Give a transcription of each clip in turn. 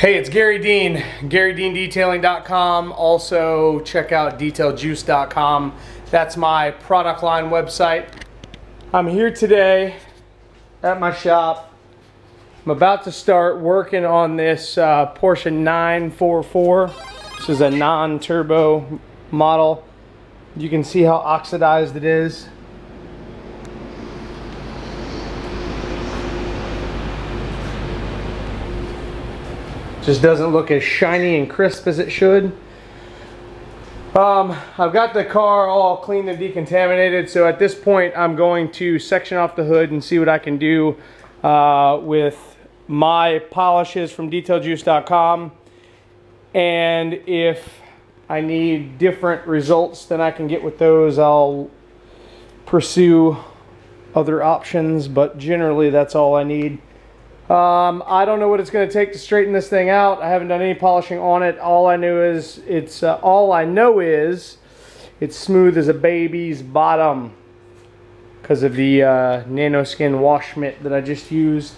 Hey, it's Gary Dean, GaryDeanDetailing.com. Also, check out DetailJuice.com. That's my product line website. I'm here today at my shop. I'm about to start working on this Porsche 944. This is a non-turbo model. You can see how oxidized it is. Just doesn't look as shiny and crisp as it should. I've got the car all cleaned and decontaminated, so at this point I'm going to section off the hood and see what I can do with my polishes from DetailJuice.com. And if I need different results than I can get with those, I'll pursue other options, but generally that's all I need. I don't know what it's going to take to straighten this thing out. I haven't done any polishing on it. All I know is it's smooth as a baby's bottom because of the nanoskin wash mitt that I just used.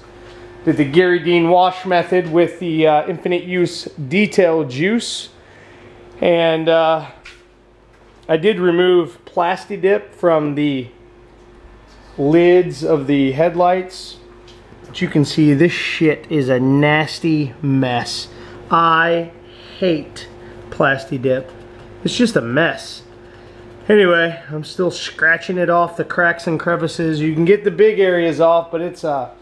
Did the Gary Dean wash method with the Infinit use detail juice, and I did remove Plasti Dip from the lids of the headlights. But you can see this shit is a nasty mess. I hate Plasti Dip. It's just a mess. Anyway, I'm still scratching it off the cracks and crevices. You can get the big areas off, but it's a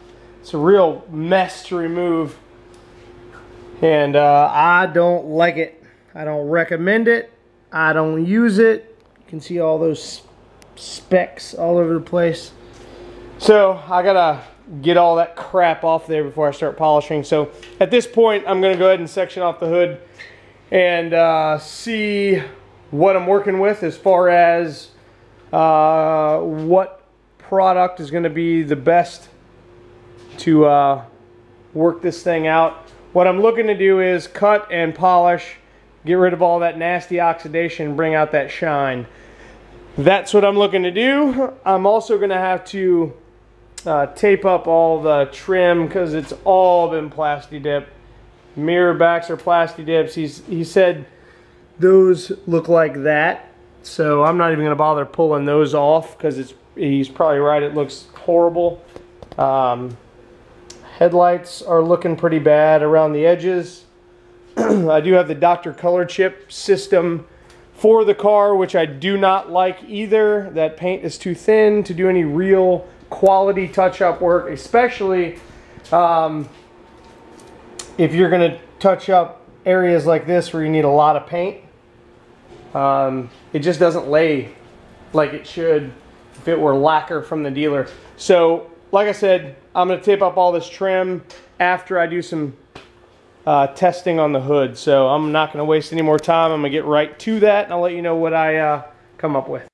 real mess to remove. And I don't like it. I don't recommend it. I don't use it. You can see all those specks all over the place. So I gotta get all that crap off there before I start polishing. So at this point I'm gonna go ahead and section off the hood and see what I'm working with as far as what product is gonna be the best to work this thing out. What I'm looking to do is cut and polish, get rid of all that nasty oxidation, bring out that shine. That's what I'm looking to do. I'm also gonna have to tape up all the trim because it's all been Plasti Dip. Mirror backs are Plasti Dips. He said those look like that, so I'm not even gonna bother pulling those off because he's probably right, it looks horrible. Headlights are looking pretty bad around the edges. I do have the Dr. Color Chip system for the car, which I do not like either. That paint is too thin to do any real quality touch-up work, especially if you're going to touch up areas like this where you need a lot of paint. It just doesn't lay like it should if it were lacquer from the dealer. So like I said, I'm going to tape up all this trim after I do some testing on the hood. So I'm not going to waste any more time. I'm going to get right to that, and I'll let you know what I come up with.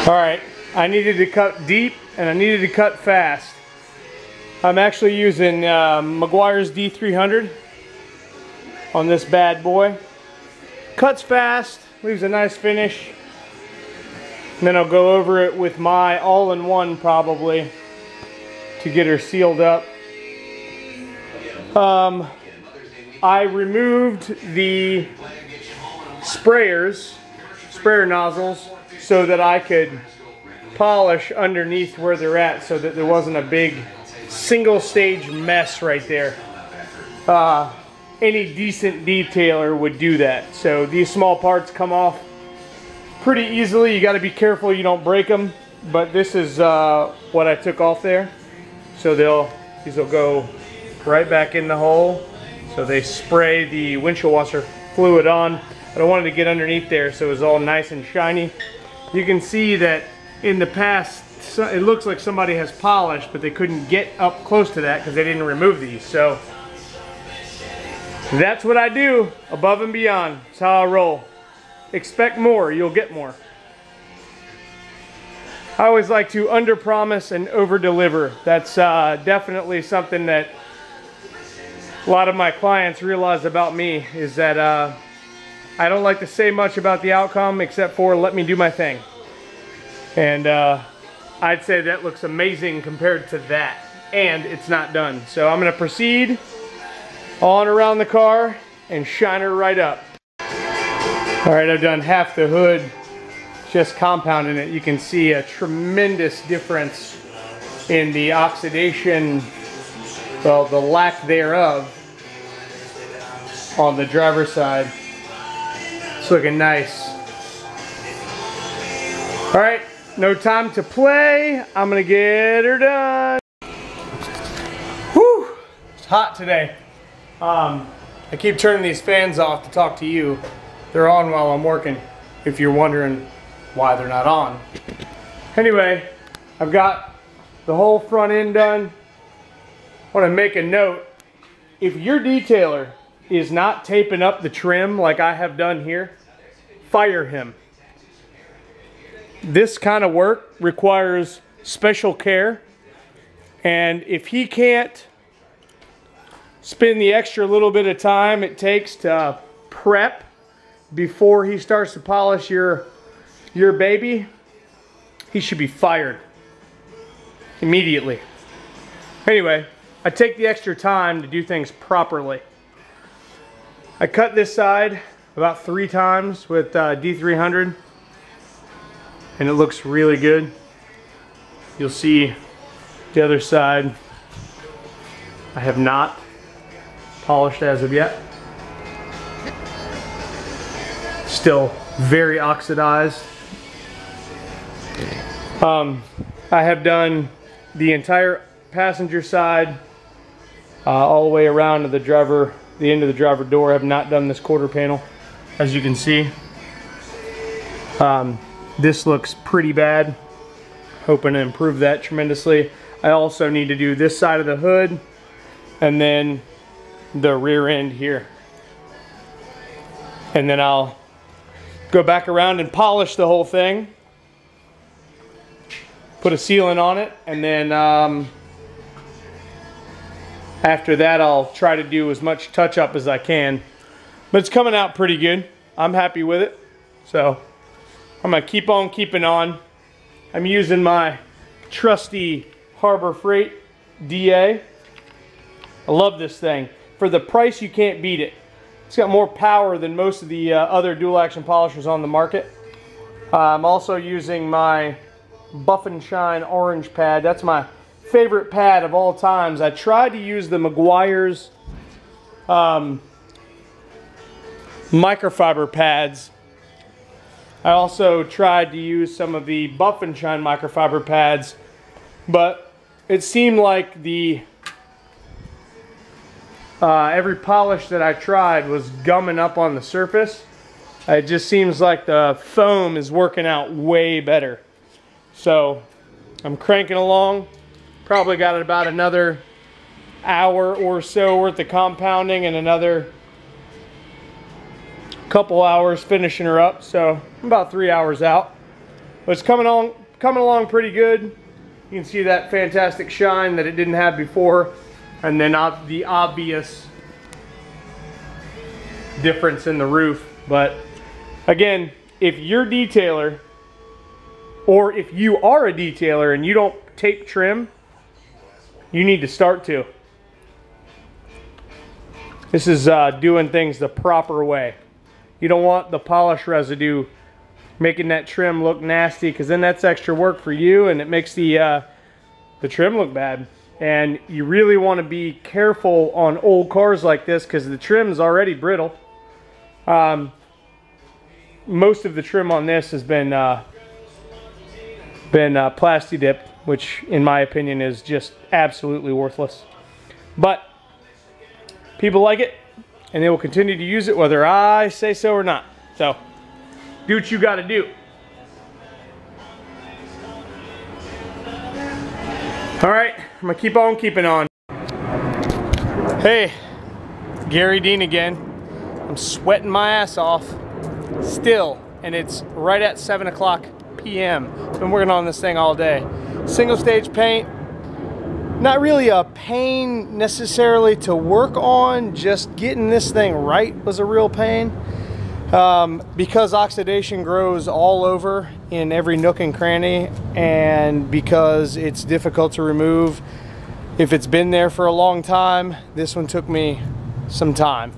Alright, I needed to cut deep and I needed to cut fast. I'm actually using Meguiar's D300 on this bad boy. Cuts fast, leaves a nice finish. And then I'll go over it with my all-in-one probably to get her sealed up. I removed the sprayer nozzles so that I could polish underneath where they're at, so that there wasn't a big single stage mess right there. Any decent detailer would do that. So these small parts come off pretty easily. You got to be careful you don't break them, but this is what I took off there. So these will go right back in the hole. So they spray the windshield washer fluid on. I don't want it to get underneath there, so it was all nice and shiny. You can see that in the past it looks like somebody has polished, but they couldn't get up close to that because they didn't remove these. So that's what I do, above and beyond. That's how I roll. Expect more, you'll get more. I always like to under-promise and over-deliver. That's definitely something that a lot of my clients realize about me, is that I don't like to say much about the outcome except for let me do my thing. And I'd say that looks amazing compared to that, and it's not done. So I'm going to proceed on around the car and shine her right up. All right, I've done half the hood, just compounding it. You can see a tremendous difference in the oxidation, well, the lack thereof on the driver's side. It's looking nice. All right, no time to play. I'm gonna get her done. Whew, it's hot today. I keep turning these fans off to talk to you. They're on while I'm working, if you're wondering why they're not on. Anyway, I've got the whole front end done. I want to make a note. If your detailer is not taping up the trim like I have done here, fire him. This kind of work requires special care, and if he can't spend the extra little bit of time it takes to prep before he starts to polish your baby, he should be fired immediately. Anyway, I take the extra time to do things properly. I cut this side about 3 times with D300, and it looks really good. You'll see the other side I have not polished as of yet. Still very oxidized. I have done the entire passenger side all the way around to the end of the driver door. I have not done this quarter panel, as you can see. This looks pretty bad. Hoping to improve that tremendously. I also need to do this side of the hood and then the rear end here. And then I'll go back around and polish the whole thing. Put a sealant on it, and then after that I'll try to do as much touch up as I can. But it's coming out pretty good. I'm happy with it. So I'm gonna keep on keeping on. I'm using my trusty Harbor Freight DA. I love this thing. For the price, you can't beat it. It's got more power than most of the other dual action polishers on the market. I'm also using my Buff and Shine orange pad. That's my favorite pad of all times. I tried to use the Meguiar's microfiber pads. I also tried to use some of the Buff and Shine microfiber pads, but it seemed like the every polish that I tried was gumming up on the surface. It just seems like the foam is working out way better. So I'm cranking along. Probably got about another hour or so worth of compounding and another couple hours finishing her up. So I'm about 3 hours out. But it's coming along pretty good. You can see that fantastic shine that it didn't have before. And then the obvious difference in the roof. But again, if your detailer, or if you are a detailer and you don't tape trim, you need to start to. This is doing things the proper way. You don't want the polish residue making that trim look nasty, because then that's extra work for you and it makes the trim look bad. And you really want to be careful on old cars like this, because the trim is already brittle. Most of the trim on this has been plasti dip, which in my opinion is just absolutely worthless. But people like it, and they will continue to use it whether I say so or not. So do what you got to do. All right, I'm gonna keep on keeping on. Hey, Garry Dean again. I'm sweating my ass off still, and it's right at 7 o'clock p.m. Been working on this thing all day. Single stage paint, not really a pain necessarily to work on, just getting this thing right was a real pain. Because oxidation grows all over in every nook and cranny, and because it's difficult to remove if it's been there for a long time. This one took me some time.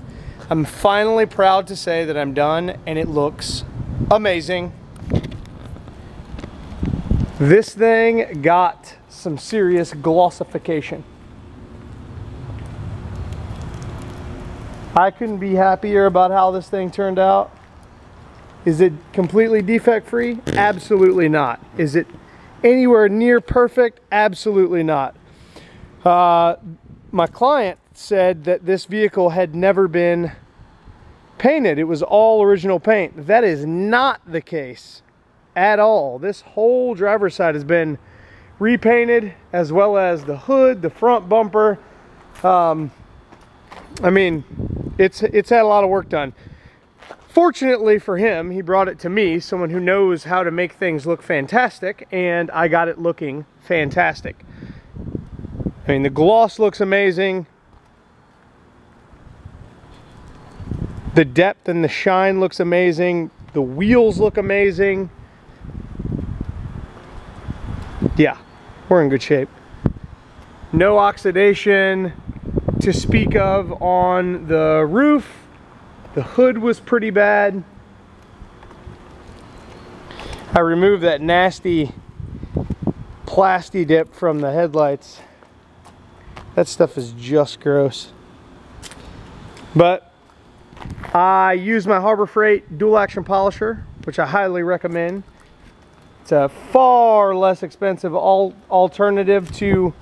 I'm finally proud to say that I'm done, and it looks amazing. This thing got some serious glossification. I couldn't be happier about how this thing turned out. Is it completely defect free? Absolutely not. Is it anywhere near perfect? Absolutely not. My client said that this vehicle had never been painted. It was all original paint. That is not the case at all. This whole driver's side has been repainted, as well as the hood, the front bumper. I mean, it's had a lot of work done. Fortunately for him, he brought it to me, someone who knows how to make things look fantastic, and I got it looking fantastic. I mean, the gloss looks amazing. The depth and the shine looks amazing. The wheels look amazing. Yeah, we're in good shape. No oxidation to speak of on the roof. The hood was pretty bad. I removed that nasty plasti dip from the headlights. That stuff is just gross. But I use my Harbor Freight dual action polisher, which I highly recommend. It's a far less expensive alternative to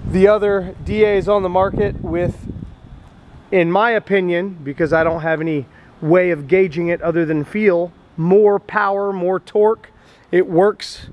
the other DAs on the market with, in my opinion, because I don't have any way of gauging it other than feel, more power, more torque. It works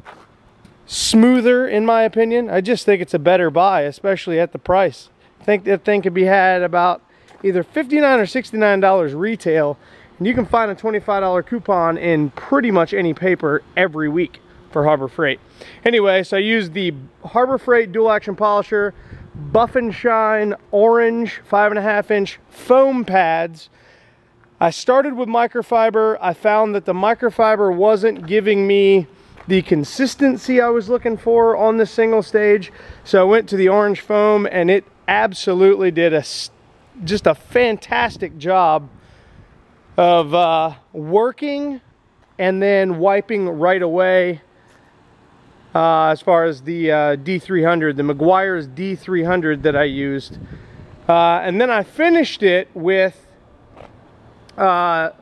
smoother, in my opinion. I just think it's a better buy, especially at the price. I think that thing could be had about either $59 or $69 retail, and you can find a $25 coupon in pretty much any paper every week for Harbor Freight. Anyway, so I used the Harbor Freight dual action polisher, Buff and Shine orange 5.5-inch foam pads. I started with microfiber. I found that the microfiber wasn't giving me the consistency I was looking for on the single stage, so I went to the orange foam, and it absolutely did just a fantastic job of working and then wiping right away. As far as the D300, the Meguiar's D300 that I used. And then I finished it with the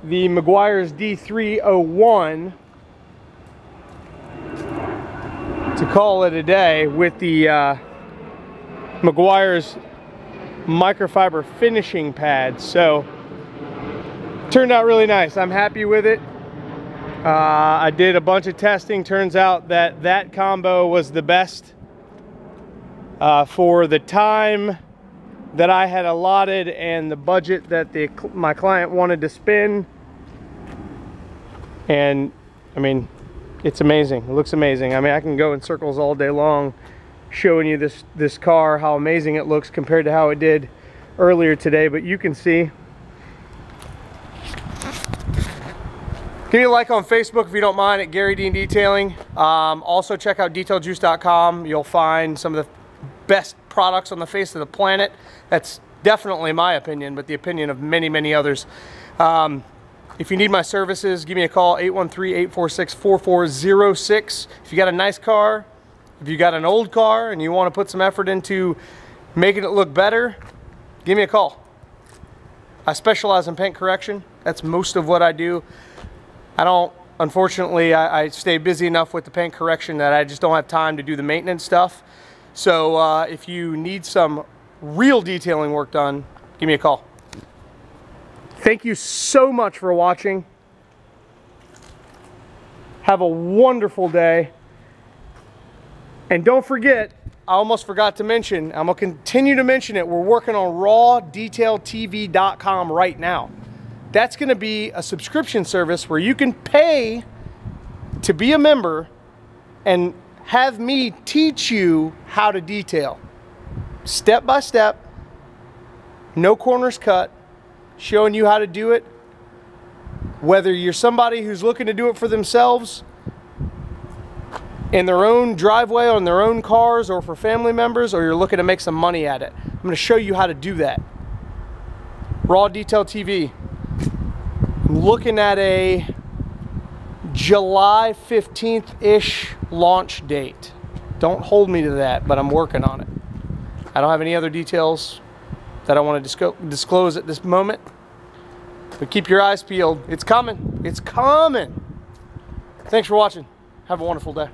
Meguiar's D301 to call it a day with the Meguiar's microfiber finishing pad. So turned out really nice. I'm happy with it. I did a bunch of testing. Turns out that that combo was the best for the time that I had allotted and the budget that my client wanted to spend. And I mean, it's amazing. It looks amazing. I mean, I can go in circles all day long showing you this car, how amazing it looks compared to how it did earlier today, but you can see. Give me a like on Facebook if you don't mind at Garry Dean Detailing. Also check out detailjuice.com. You'll find some of the best products on the face of the planet. That's definitely my opinion, but the opinion of many, many others. If you need my services, give me a call, 813-846-4406. If you got a nice car, if you got an old car and you want to put some effort into making it look better, give me a call. I specialize in paint correction. That's most of what I do. Unfortunately, I stay busy enough with the paint correction that I just don't have time to do the maintenance stuff. So if you need some real detailing work done, give me a call. Thank you so much for watching. Have a wonderful day. And don't forget, I almost forgot to mention, I'm going to continue to mention it, we're working on rawdetailtv.com right now. That's going to be a subscription service where you can pay to be a member and have me teach you how to detail. Step by step, no corners cut, showing you how to do it. Whether you're somebody who's looking to do it for themselves in their own driveway, on their own cars, or for family members, or you're looking to make some money at it. going to show you how to do that. Raw Detail TV. I'm looking at a July 15th-ish launch date. Don't hold me to that, but I'm working on it. I don't have any other details that I want to disclose at this moment. But keep your eyes peeled. It's coming. It's coming. Thanks for watching. Have a wonderful day.